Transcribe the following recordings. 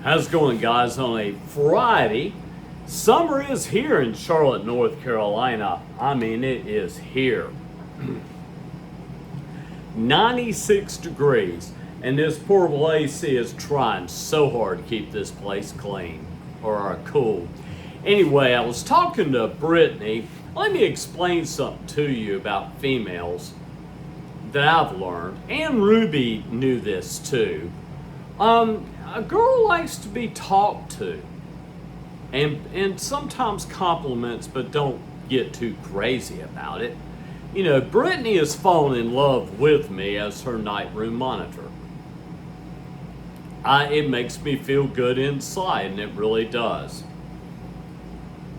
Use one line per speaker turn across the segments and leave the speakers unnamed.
How's it going, guys? On a Friday, summer is here in Charlotte, North Carolina. I mean, it is here. 96 degrees, and this portable AC is trying so hard to keep this place clean or cool. Anyway, I was talking to Brittany. Let me explain something to you about females that I've learned, and Ruby knew this too. A girl likes to be talked to, and sometimes compliments, but don't get too crazy about it. You know, Brittany has fallen in love with me as her night room monitor. It makes me feel good inside, and it really does.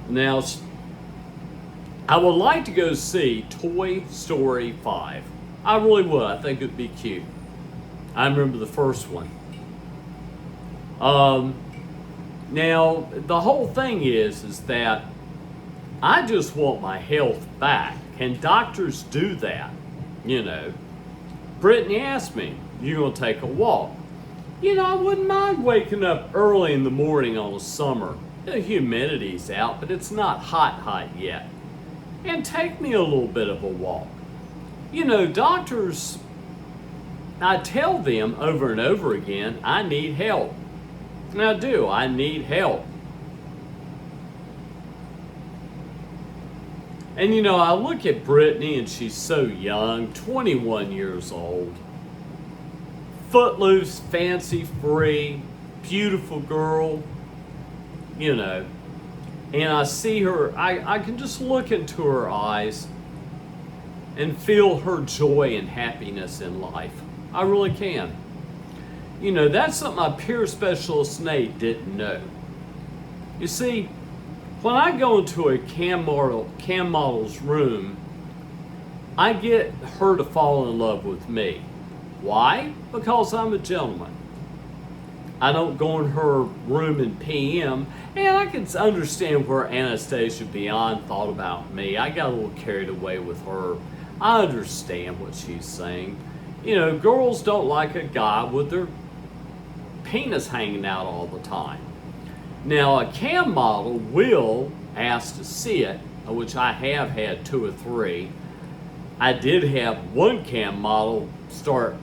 Now, I would like to go see Toy Story 5. I really would. I think it'd be cute. I remember the first one. Now, the whole thing is that I just want my health back. And doctors do that, you know. Brittany asked me, you gonna take a walk? You know, I wouldn't mind waking up early in the morning on a summer. The humidity's out, but it's not hot yet. And take me a little bit of a walk. You know, doctors, I tell them over and over again, I need help. And I do, I need help. And you know, I look at Brittany and she's so young, 21 years old. Footloose, fancy free, beautiful girl, you know. And I see her, I can just look into her eyes and feel her joy and happiness in life. I really can. You know, that's something my peer specialist Nate didn't know. You see, when I go into a cam model's room, I get her to fall in love with me. Why? Because I'm a gentleman. I don't go in her room in PM, and I can understand where Anastasia Beyond thought about me. I got a little carried away with her. I understand what she's saying. You know, girls don't like a guy with their penis hanging out all the time. Now, a cam model will ask to see it, which I have had 2 or 3. I did have one cam model start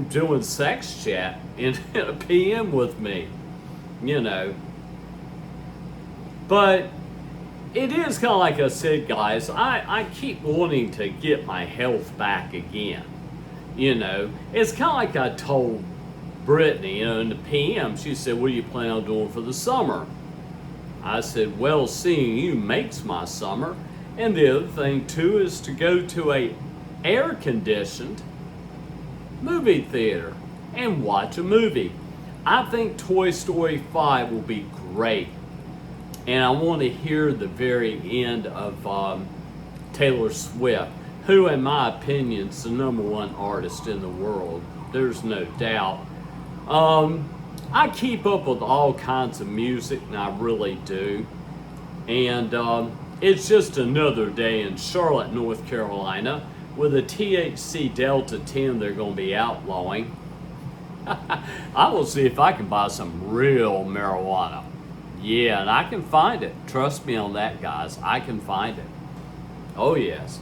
doing sex chat in a PM with me, you know. But it is kind of like I said, guys, I keep wanting to get my health back again. You know, it's kind of like I told Brittany, you know, in the PM, she said, what do you plan on doing for the summer? I said, well, seeing you makes my summer. And the other thing, too, is to go to a air-conditioned movie theater and watch a movie. I think Toy Story 5 will be great. And I want to hear the very end of Taylor Swift, who, in my opinion, is the #1 artist in the world. There's no doubt. I keep up with all kinds of music, and I really do. And it's just another day in Charlotte, North Carolina, with a THC Delta 10 they're going to be outlawing. I will see if I can buy some real marijuana. Yeah, and I can find it. Trust me on that, guys. I can find it. Oh, yes.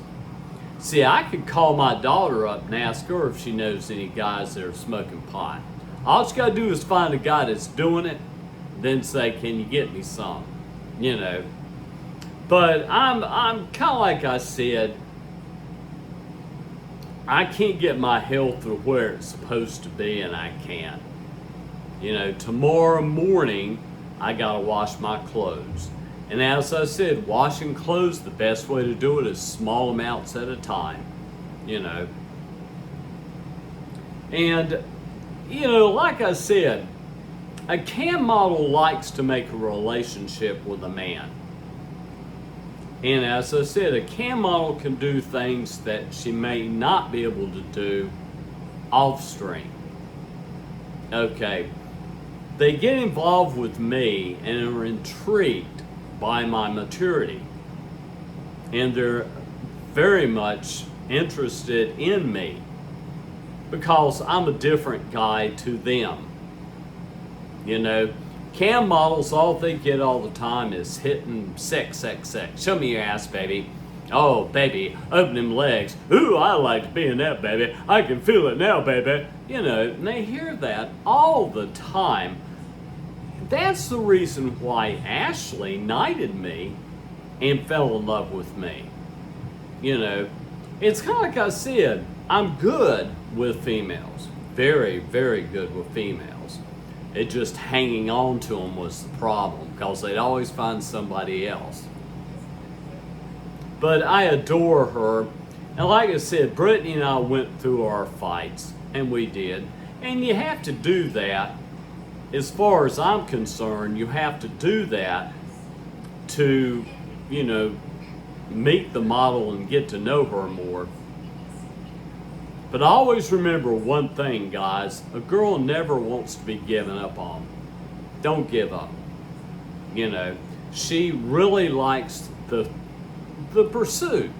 See, I could call my daughter up and ask her if she knows any guys that are smoking pot. All she gotta do is find a guy that's doing it, then say, can you get me some? You know. But I'm kind of like I said, I can't get my health to where it's supposed to be, and I can't. You know, tomorrow morning, I gotta wash my clothes. And as I said, washing clothes, the best way to do it is small amounts at a time, you know. And, you know, like I said, a cam model likes to make a relationship with a man. And as I said, a cam model can do things that she may not be able to do off stream. Okay, they get involved with me and are intrigued by my maturity. And they're very much interested in me because I'm a different guy to them. You know, Cam models, all they get all the time is hitting sex, sex, sex. Show me your ass, baby. Oh, baby, open them legs. Ooh, I like being that, baby. I can feel it now, baby. You know, and they hear that all the time. That's the reason why Ashley knighted me and fell in love with me. You know, it's kind of like I said, I'm good with females. Very, very good with females. It just hanging on to them was the problem, because they'd always find somebody else. But I adore her. And like I said, Brittany and I went through our fights, and we did. And you have to do that. As far as I'm concerned, you have to do that to, you know, meet the model and get to know her more. But always remember one thing, guys. A girl never wants to be given up on. Don't give up. You know, she really likes the pursuit.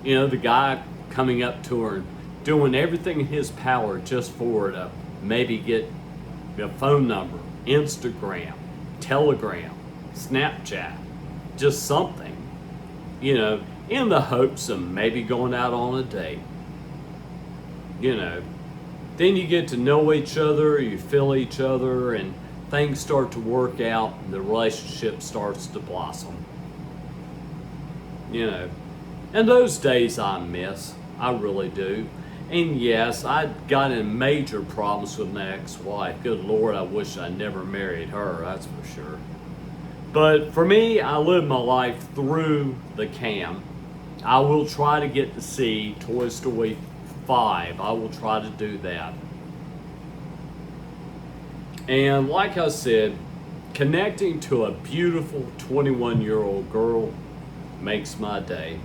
You know, the guy coming up to her and doing everything in his power just for her to maybe get a phone number, Instagram, Telegram, Snapchat, just something, you know, in the hopes of maybe going out on a date. You know, then you get to know each other, you feel each other, and things start to work out, and the relationship starts to blossom. You know, and those days I miss, I really do. And yes, I got in major problems with my ex-wife. Good Lord, I wish I never married her, that's for sure. But for me, I live my life through the cam. I will try to get to see Toy Story 5. I will try to do that. And like I said, connecting to a beautiful 21-year-old girl makes my day.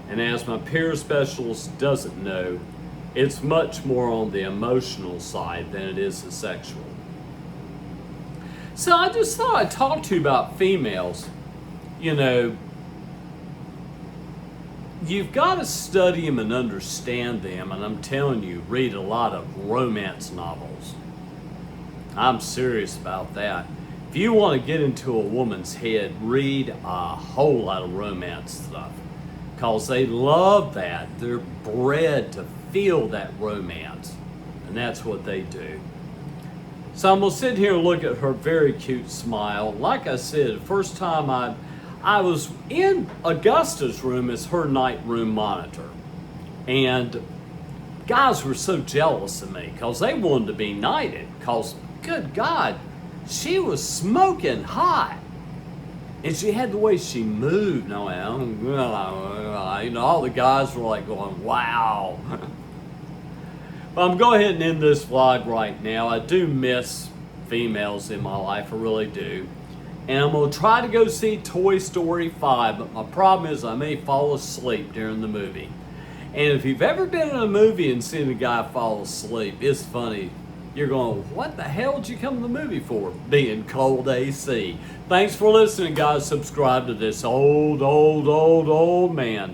And as my peer specialist doesn't know, it's much more on the emotional side than it is the sexual. So I just thought I'd talk to you about females. You know, you've got to study them and understand them, and I'm telling you, read a lot of romance novels. I'm serious about that. If you want to get into a woman's head, read a whole lot of romance stuff, because they love that. They're bred to feel that romance, and that's what they do. So I'm going to sit here and look at her very cute smile. Like I said, the first time I was in Augusta's room as her night room monitor, and guys were so jealous of me because they wanted to be knighted, because, good God, she was smoking hot. And she had the way she moved. You know, all the guys were like going, wow. But I'm going ahead and end this vlog right now. I do miss females in my life, I really do. And I'm going to try to go see Toy Story 5, but my problem is I may fall asleep during the movie. And if you've ever been in a movie and seen a guy fall asleep, it's funny. You're going, what the hell did you come to the movie for? Being cold AC. Thanks for listening, guys. Subscribe to this old man.